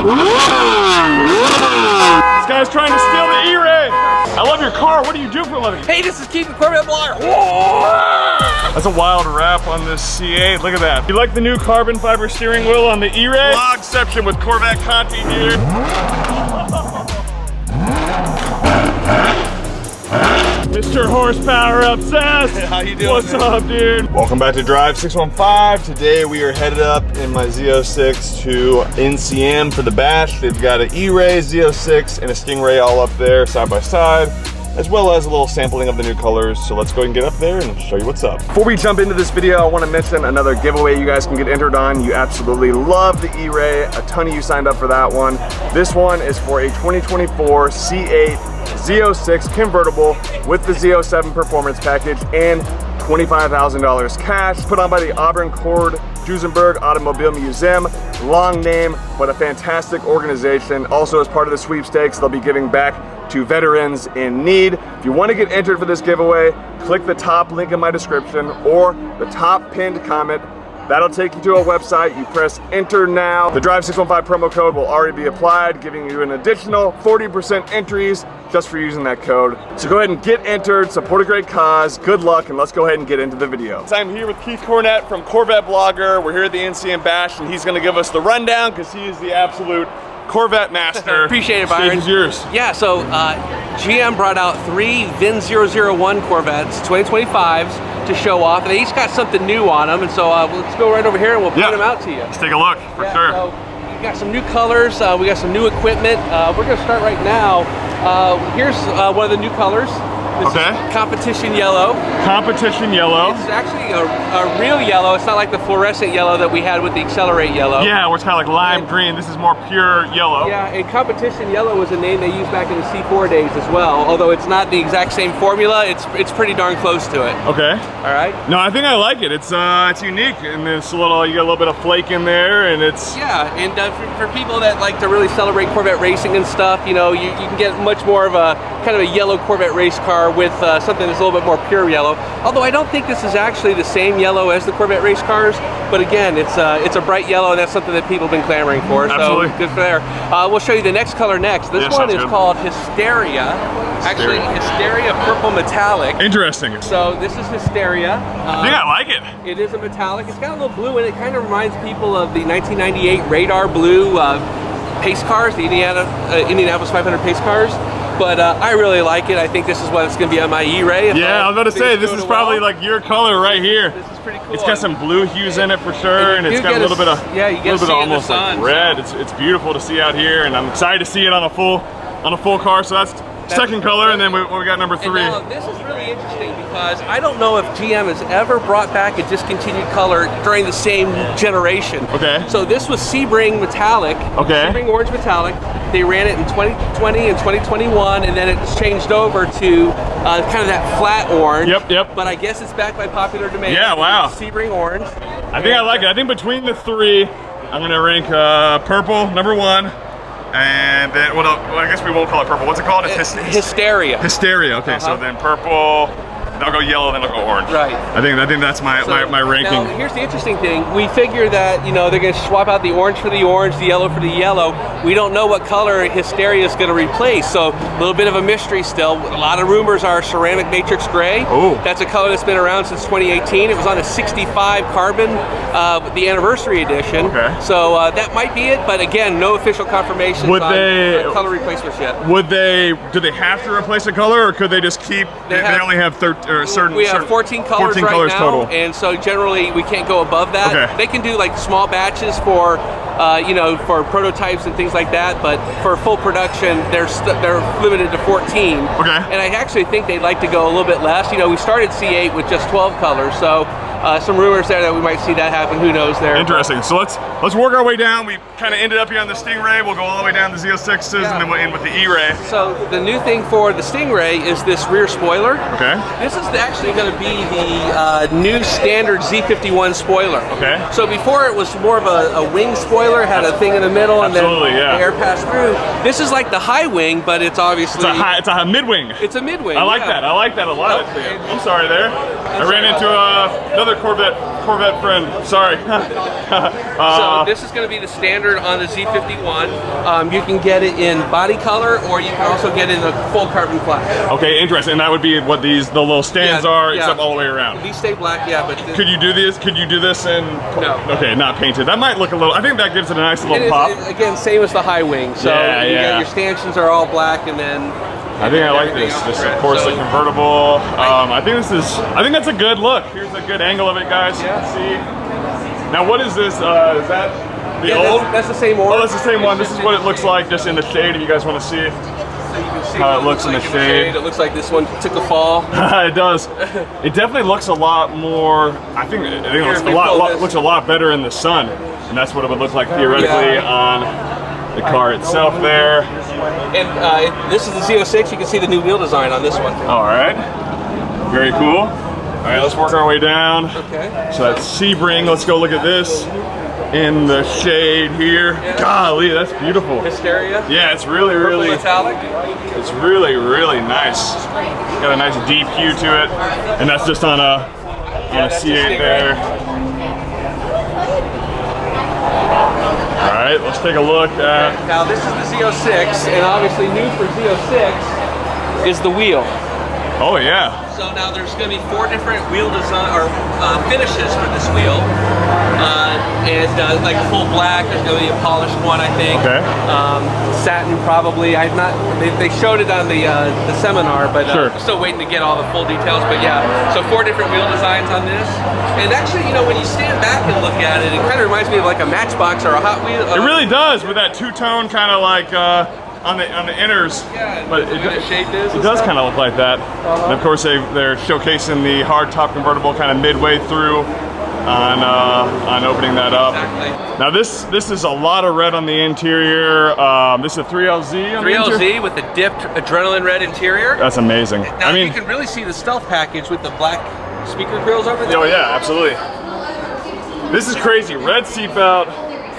This guy's trying to steal the E-Ray. I love your car. What do you do for a living? Hey, this is Keith the Corvette Blogger. That's a wild wrap on this C8. Look at that. You like the new carbon fiber steering wheel on the E-Ray? Vlogception with Corvette Conti here. Mr. Horsepower Obsessed. How you doing? What's up, dude? Welcome back to Drive615. Today we are headed up in my Z06 to NCM for the bash. They've got an E-Ray, Z06, and a Stingray all up there side by side, as well as a little sampling of the new colors. So let's go ahead and get up there and show you what's up. Before we jump into this video, I want to mention another giveaway you guys can get entered on. You absolutely love the E-Ray. A ton of you signed up for that one. This one is for a 2024 C8 Z06 Convertible with the Z07 Performance Package and $25,000 cash, put on by the Auburn Duesenberg Automobile Museum. Long name, but a fantastic organization. Also, as part of the sweepstakes, they'll be giving back to veterans in need. If you want to get entered for this giveaway, click the top link in my description or the top pinned comment. That'll take you to a website. You press enter now. The Drive615 promo code will already be applied, giving you an additional 40% entries just for using that code. So go ahead and get entered, support a great cause, good luck, and let's go ahead and get into the video. So I'm here with Keith Cornett from Corvette Blogger. We're here at the NCM Bash, and he's gonna give us the rundown because he is the absolute Corvette master. Appreciate it, Byron. Stage is yours. Yeah, so GM brought out 3 VIN 001 Corvettes, 2025s, to show off. They each got something new on them, and so let's go right over here and we'll point them out to you. Let's take a look, for sure. So we got some new colors, we got some new equipment. We're gonna start right now. Here's one of the new colors. This is competition yellow. Competition yellow. It's actually a real yellow. It's not like the fluorescent yellow that we had with the Accelerate yellow. Yeah, where it's kind of like lime green. This is more pure yellow. Yeah, and competition yellow was a name they used back in the C4 days as well. Although it's not the exact same formula, it's pretty darn close to it. Okay. All right. No, I think I like it. It's unique, and it's a little. You got a little bit of flake in there, and it's. Yeah, and for people that like to really celebrate Corvette racing and stuff, you know, you can get much more of a kind of a yellow Corvette race car with something that's a little bit more pure yellow. Although I don't think this is actually the same yellow as the Corvette race cars, but again, it's a bright yellow, and that's something that people have been clamoring for. Absolutely. So good for there. We'll show you the next color next. This one is called Hysteria. Actually, Hysteria Purple Metallic. Interesting. So this is Hysteria. I think I like it. It is a metallic. It's got a little blue in it. It kind of reminds people of the 1998 Radar Blue pace cars, the Indianapolis 500 pace cars. But I really like it. I think this is what it's going to be on my E-Ray. Yeah, I was about to say, this is probably like your color right here. This is pretty cool. It's got some blue hues in it for sure, and it's got a little bit of, almost like red. It's beautiful to see out here, and I'm excited to see it on a full car. So that's second color, and then we got number 3. And now, this is really interesting because I don't know if GM has ever brought back a discontinued color during the same generation. Okay. So this was Sebring Metallic. Okay. Sebring Orange Metallic. They ran it in 2020 and 2021, and then it's changed over to kind of that flat orange. Yep. But I guess it's back by popular demand. Yeah, wow. Sebring Orange. I think I like it. I think between the 3, I'm going to rank purple, number 1. And then, well, I guess we won't call it purple. What's it called? It's Hysteria. Hysteria. Okay, so then purple. Then I'll go yellow. Then I'll go orange. Right. I think that's my ranking. Now, here's the interesting thing. We figure that they're going to swap out the orange for the orange, the yellow for the yellow. We don't know what color Hysteria is going to replace. So a little bit of a mystery still. A lot of rumors are ceramic matrix gray. Oh. That's a color that's been around since 2018. It was on a 65 carbon, the anniversary edition. Okay. So that might be it. But again, no official confirmation on color replacements yet. Do they have to replace a color, or could they just keep? They only have 13. We have 14 colors right now, total. And so generally we can't go above that. Okay. They can do like small batches for, for prototypes and things like that, but for full production, they're limited to 14. Okay. And I actually think they'd like to go a little bit less. We started C8 with just 12 colors, so some rumors there that we might see that happen. Who knows there? Interesting. So let's work our way down. We kind of ended up here on the Stingray. We'll go all the way down to the Z06s, and then we'll end with the E-Ray. So the new thing for the Stingray is this rear spoiler. Okay. This is actually going to be the new standard Z51 spoiler. Okay. So before it was more of a wing spoiler, had a thing in the middle, and then the air passed through. This is like the high wing, but it's obviously it's a mid-wing. It's a mid-wing. I like that. I like that a lot. I'm sorry there. I ran into another Corvette Corvette friend. Sorry. So this is going to be the standard on the Z51. You can get it in body color, or you can also get it in a full carbon black. Okay, interesting. And that would be what the little stands are, except all the way around. These stay black, yeah, but could you do this? Could you do this in? No. Okay, not painted. That might look a little. I think that gives it a nice little pop. Again, same as the high wing. So you got your stanchions are all black, and then. I think I like this. This is, of course, the convertible. I think that's a good look. Here's a good angle of it, guys. You can see. Now, what is this? Is that the old? That's the same one. Oh, that's the same one. This is what it looks like just in the shade. If you guys want to see So you can see how it looks in the shade. It looks like this one took a fall. It does. It definitely looks a lot more. I think it looks a lot better in the sun, and that's what it would look like theoretically on the car itself there. And this is the Z06. You can see the new wheel design on this one. All right. Very cool. All right, let's work our way down. Okay. So that's Sebring. Let's go look at this in the shade here. Yeah. Golly, that's beautiful. Hysteria. Yeah, it's really, really metallic. It's really, really nice. Got a nice deep hue to it, and that's just on a C8 there. All right, let's take a look at. Now this is the Z06, and obviously new for Z06 is the wheel. Oh yeah. So now there's going to be 4 different wheel design or finishes for this wheel, and like a full black. There's going to be a polished one, I think. Okay. Satin probably. I've not. They showed it on the seminar, but sure. I'm still waiting to get all the full details. But yeah, so 4 different wheel designs on this. And actually, you know, when you stand back and look at it, it kind of reminds me of like a Matchbox or a Hot Wheel. It really does, with that two-tone kind of like on the inners. Yeah, but it does kind of look like that. And of course, they're showcasing the hard-top convertible kind of midway through on opening that up. Exactly. Now this is a lot of red on the interior. This is a 3LZ on 3LZ with the dipped adrenaline red interior. That's amazing. Now, I mean, you can really see the stealth package with the black speaker grills over there. Oh yeah, absolutely. This is crazy. Red seatbelt,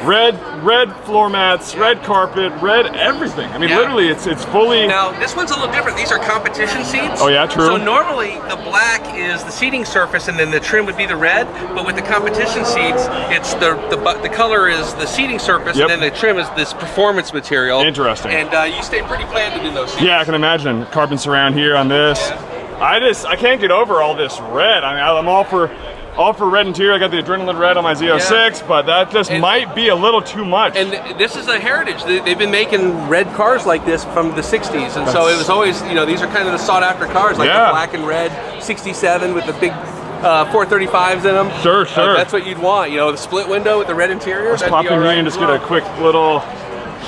red floor mats, red carpet, red everything. I mean, literally, it's fully. Now this one's a little different. These are competition seats. Oh yeah, true. So normally the black is the seating surface, and then the trim would be the red. But with the competition seats, it's the color is the seating surface, and then the trim is this performance material. Interesting. And you stay pretty planted in those seats. Yeah, I can imagine. Carbon surround here on this. Yeah. I can't get over all this red. I mean, I'm all for red interior. I got the adrenaline red on my Z06, but that just might be a little too much. And this is a heritage. They've been making red cars like this from the 60s, and so it was always, you know, these are kind of the sought after cars, like the black and red 67 with the big 435s in them. Sure. That's what you'd want, you know, the split window with the red interior. Let's pop in here and just get a quick little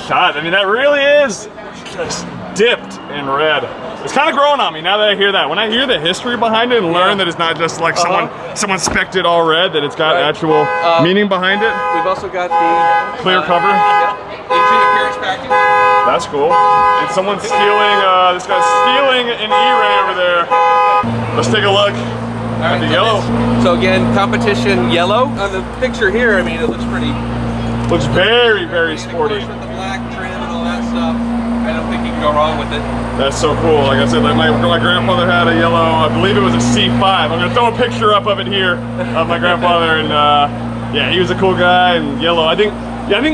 shot. I mean, that really is just dipped in red. It's kind of growing on me now that I hear that. When I hear the history behind it and learn that it's not just like someone spec'd it all red, that it's got actual meaning behind it. We've also got the clear cover. engine appearance package. That's cool. And someone's stealing, this guy's stealing an E-Ray over there. Let's take a look at the yellow. So again, competition yellow. On the picture here, I mean, it looks pretty. Looks very, very sporty. With the black trim and all that stuff, I don't think you can go wrong with it. That's so cool. Like I said, like my grandfather had a yellow, I believe it was a C5. I'm gonna throw a picture up of it here of my grandfather, and yeah, he was a cool guy. And yellow, I think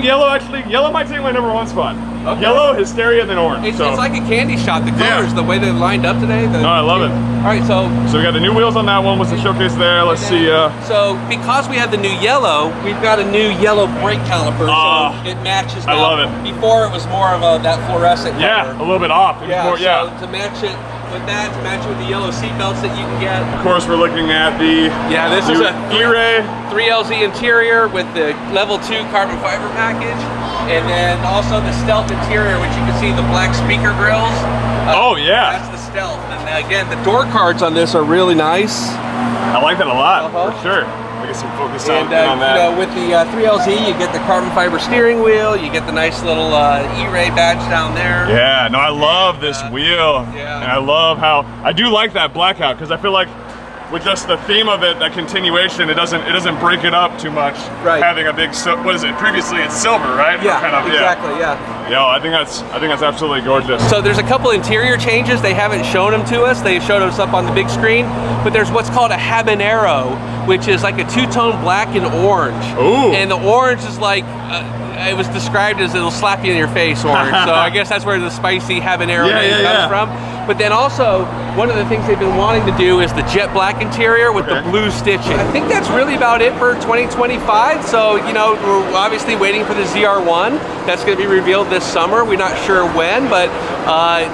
yellow might take my #1 spot. Okay. Yellow, Hysteria, then orange. It's like a candy shot. The colors, the way they're lined up today. No, I love it. All right, so we got the new wheels on that one. What's the showcase there? Let's see. So because we have the new yellow, we've got a new yellow brake caliper. So it matches. I love it. Before it was more of that fluorescent color. Yeah, a little bit off. So to match it with that, to match it with the yellow seat belts that you can get. Of course, we're looking at the this is a E-Ray 3LZ interior with the level 2 carbon fiber package, and then also the stealth interior, which you can see the black speaker grills. Oh yeah, that's the stealth. And again, the door cards on this are really nice. I like that a lot for sure. I get some focus on that. You know, with the 3LZ, you get the carbon fiber steering wheel. You get the nice little E-Ray badge down there. Yeah, no, I love this wheel. Yeah. And I love how, I do like that blackout, because I feel like with just the theme of it, that continuation, it doesn't break it up too much. Right. Having a big, what is it? Previously it's silver, right? Yeah, kind of, exactly. Yeah. Yeah, I think that's absolutely gorgeous. So there's a couple interior changes. They haven't shown them to us. They showed us up on the big screen. But there's what's called a habanero, which is like a two-tone black and orange. Ooh. And the orange is like, it was described as it'll slap you in your face orange. So I guess that's where the spicy habanero name comes from. But then also, one of the things they've been wanting to do is the jet black interior with the blue stitching. I think that's really about it for 2025. So, you know, we're obviously waiting for the ZR1. That's going to be revealed this summer. We're not sure when, but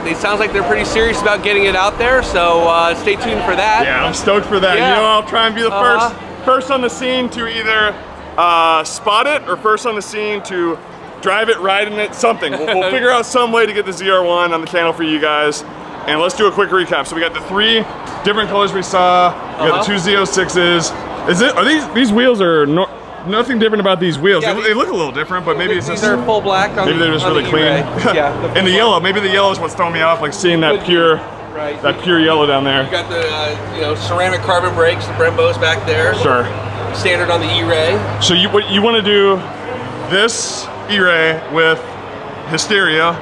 it sounds like they're pretty serious about getting it out there. So stay tuned for that. Yeah, I'm stoked for that. Yeah. You know, I'll try and be the first on the scene to either spot it or first on the scene to drive it, ride in it, something. We'll figure out some way to get the ZR1 on the channel for you guys. And let's do a quick recap. So we got the 3 different colors we saw. We got the 2 Z06s. Are these wheels are nothing different about these wheels? Yeah, they look a little different, but maybe it's just they're full black. On maybe they're just on really the clean. Yeah. And the yellow, maybe the yellow is what's throwing me off, like seeing that pure yellow down there. You got the you know, ceramic carbon brakes, the Brembo's back there. Sure. Standard on the E-Ray. So you want to do this E-Ray with Hysteria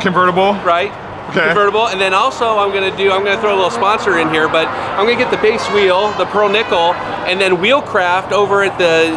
convertible, right? Okay. Convertible, and then also I'm gonna throw a little sponsor in here, but I'm gonna get the base wheel, the pearl nickel, and then Wheelcraft over at the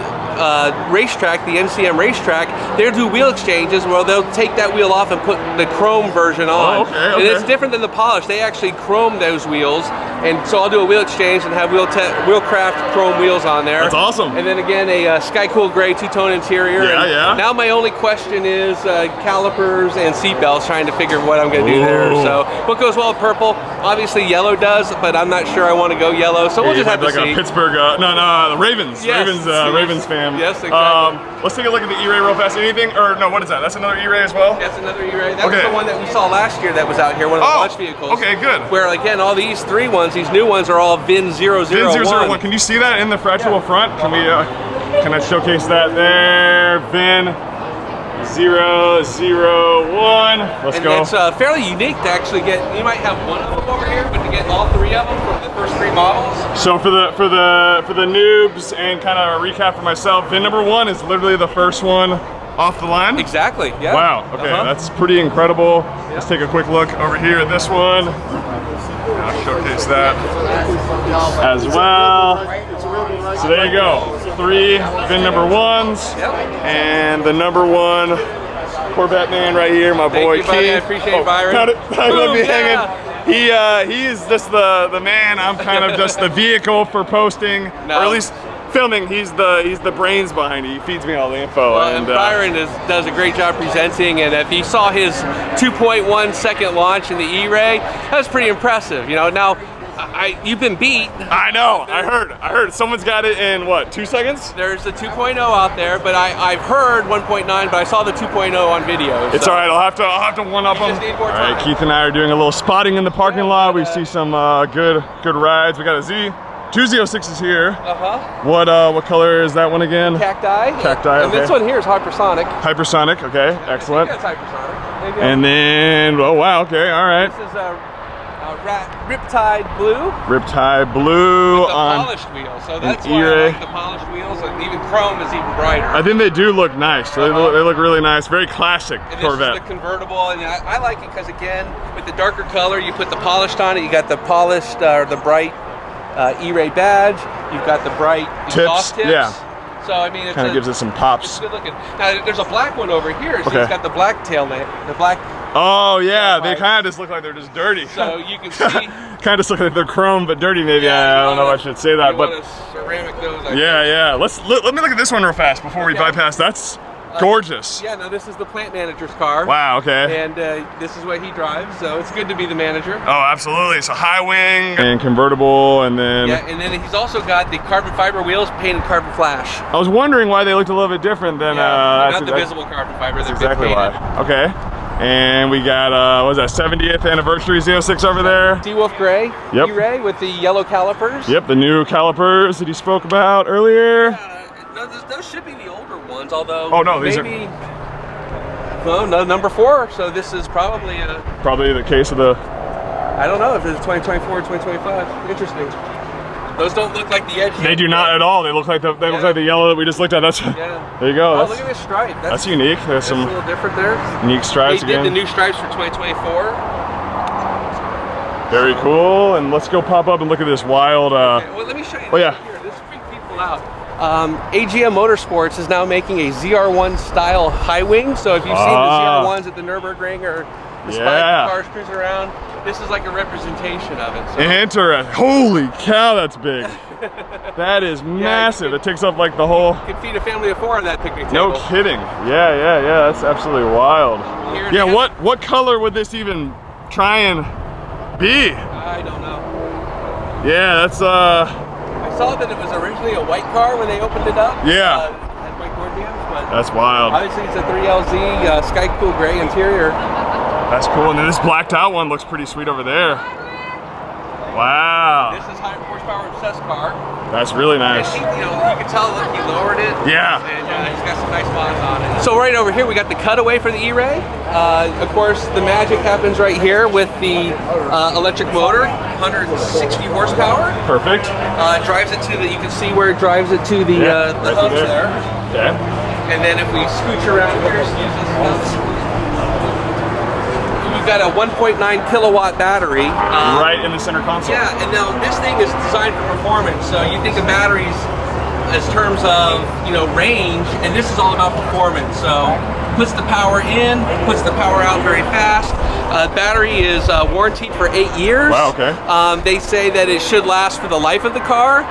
racetrack, the NCM racetrack, they'll do wheel exchanges where they'll take that wheel off and put the chrome version on. Oh, okay. And it's different than the polish. They actually chrome those wheels, and so I'll do a wheel exchange and have Wheelcraft chrome wheels on there. That's awesome. And then again, a Sky Cool Gray two-tone interior. Yeah. Now my only question is calipers and seat belts, trying to figure what I'm gonna do there. So what goes well with purple? Obviously yellow does, but I'm not sure I want to go yellow, so we'll just have to like see. A Pittsburgh, the Ravens. Yes. Ravens fan. Yes, exactly. Let's take a look at the E-Ray real fast. Anything, or no, what is that? That's another E-Ray as well? That's another E-Ray. That was the one that we saw last year that was out here, one of the launch vehicles. Okay, good. Where again, all these these new ones are all VIN 001. VIN 001. Can you see that in the fractal front? Can we, can I showcase that there? VIN 001. Let's go. It's fairly unique to actually get. You might have one of them over here, but to get all 3 of them from the first 3 models. So for the noobs and kind of a recap for myself, VIN number 1 is literally the first one off the line. Exactly. Yeah. Wow. Okay, that's pretty incredible. Let's take a quick look over here at this one. I'll showcase that as well. So there you go. 3 VIN number 1s, and the number 1 Corvette man right here, my boy Keith. I appreciate it, Byron. Let me hanging. He is just the man. I'm kind of just the vehicle for posting, or at least filming. He's the brains behind it. He feeds me all the info. Well, and Byron does a great job presenting, and if you saw his 2.1 second launch in the E-Ray, that was pretty impressive. You know, now you've been beat. I know. I heard. Someone's got it in what, 2 seconds? There's the 2.0 out there, but I've heard 1.9, but I saw the 2.0 on video. It's all right. I'll have to one up them. All right, Keith and I are doing a little spotting in the parking lot. We see some good rides. We got a 2 Z06s here. What color is that one again? Cacti. Cacti. And this one here is hypersonic. Hypersonic. Okay, excellent. That's hypersonic. And then, oh wow, okay, all right. This is a Riptide Blue. Riptide Blue with the on polished wheels. So that's why I like the polished wheels, and even chrome is even brighter. I think they do look nice. They look really nice. Very classic and Corvette. This is the convertible, and I like it because again, with the darker color, you put the polished on it. You got the polished or the bright E-Ray badge. You've got the bright exhaust tips. Yeah. So I mean, it kind of gives it some pops. It's good looking. Now there's a black one over here. So it's got the black tail lamp, the black. Oh yeah, they kind of just look like they're just dirty. So you can see. Kind of just look like they're chrome but dirty. Maybe I don't know if I should say that, but ceramic those. Yeah. Let me look at this one real fast before we bypass. That's gorgeous. Yeah, no, this is the plant manager's car. Wow, okay. And this is what he drives, so it's good to be the manager. Oh, absolutely. So high wing and convertible, and then... Yeah, and then he's also got the carbon fiber wheels painted carbon flash. I was wondering why they looked a little bit different than... not the visible carbon fiber. That's exactly why. Okay. And we got, what was that, 70th anniversary Z06 over there. D-Wolf Gray, yep. E-Ray with the yellow calipers. Yep, the new calipers that he spoke about earlier. No, those should be the older ones, although these maybe, well, no, number 4, so this is probably probably the case of the... I don't know if it's 2024 or 2025. Interesting. Those don't look like the Edge. They do not at all. They look like the look like the yellow that we just looked at. That's there you go. Oh, look at this stripe. That's unique. There's some a little different there. Unique stripes They again. did the new stripes for 2024. Very cool. And let's go pop up and look at this wild. Okay, well, let me show you. Oh yeah. Here, this freak people out. AGM Motorsports is now making a ZR1 style high wing. So if you've seen the ZR1s at the Nürburgring or the Spike cars cruising around, this is like a representation of it. So. Interesting. Holy cow, that's big. That is massive. It takes up like the whole. You could feed a family of 4 on that picnic table. No kidding. Yeah. That's absolutely wild. Yeah. What color would this even try and be? I don't know. Yeah, that's I saw that it was originally a white car when they opened it up. Yeah. Had white door jambs, but that's wild. obviously it's a 3LZ sky cool gray interior. That's cool. And then this blacked out one looks pretty sweet over there. Wow. This is high horsepower obsessed car. That's really nice. And you can tell that he lowered it. Yeah. And he's got some nice spots on it. So right over here we got the cutaway for the E-Ray. Of course, the magic happens right here with the electric motor, 160 horsepower. Perfect. Drives it to the. You can see where it drives it to the right hubs there. Okay. And then if we scooch around here, excuse us. We've got a 1.9 kilowatt battery. Right in the center console. Yeah, and now this thing is designed for performance. So you think of batteries as terms of, range, and this is all about performance. So puts the power in, puts the power out very fast. Battery is warranted for 8 years. Wow, okay. They say that it should last for the life of the car.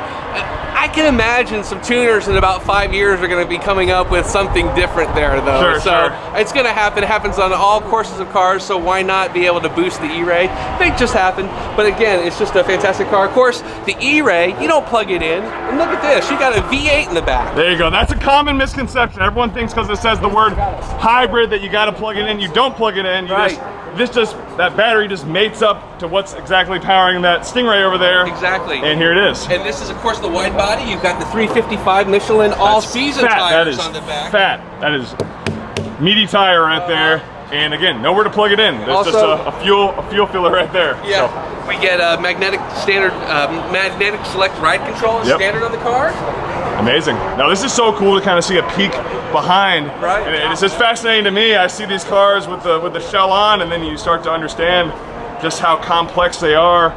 I can imagine some tuners in about 5 years are going to be coming up with something different there, though. Sure. It's going to happen. It happens on all courses of cars, so why not be able to boost the E-Ray? It just happened. But again, it's just a fantastic car. Of course, the E-Ray, you don't plug it in. And look at this. You got a V8 in the back. There you go. That's a common misconception. Everyone thinks because it says the word hybrid that you got to plug it in. You don't plug it in. That battery just mates up to what's exactly powering that Stingray over there. Exactly. And here it is. And this is, of course, the wide body. You've got the 355 Michelin all-season tires on the back. Fat. That is meaty tire right there. And again, nowhere to plug it in. There's just a fuel filler right there. Yeah. So. We get a magnetic select ride control standard on the car. Amazing. Now this is so cool to kind of see a peek behind. Right. And it's just fascinating to me. I see these cars with the shell on, and then you start to understand just how complex they are.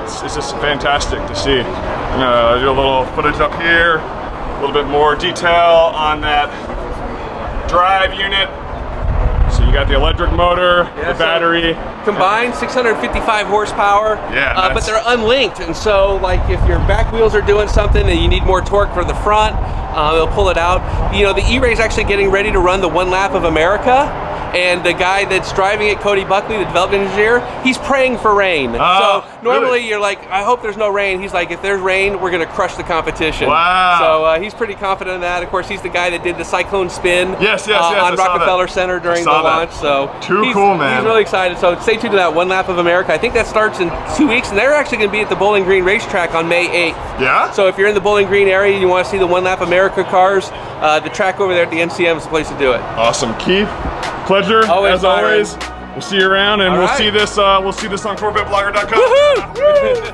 It's just fantastic to see. I'm gonna do a little footage up here, a little bit more detail on that drive unit. So you got the electric motor, the battery. Combined 655 horsepower, but they're unlinked. And so like if your back wheels are doing something and you need more torque for the front, it'll pull it out. The E-Ray is actually getting ready to run the One Lap of America. And the guy that's driving it, Cody Buckley, the development engineer, he's praying for rain. So normally you're like, I hope there's no rain. He's like, if there's rain, we're going to crush the competition. Wow. So he's pretty confident in that. Of course, he's the guy that did the cyclone spin on Rockefeller Center during the launch. So he's cool, man. He's really excited. So stay tuned to that One Lap of America. I think that starts in 2 weeks, and they're actually going to be at the Bowling Green racetrack on May 8th. Yeah? So if you're in the Bowling Green area and you want to see the One Lap America cars, the track over there at the NCM is the place to do it. Awesome. Keith, pleasure as always. We'll see you around, and we'll see this on CorvetteBlogger.com.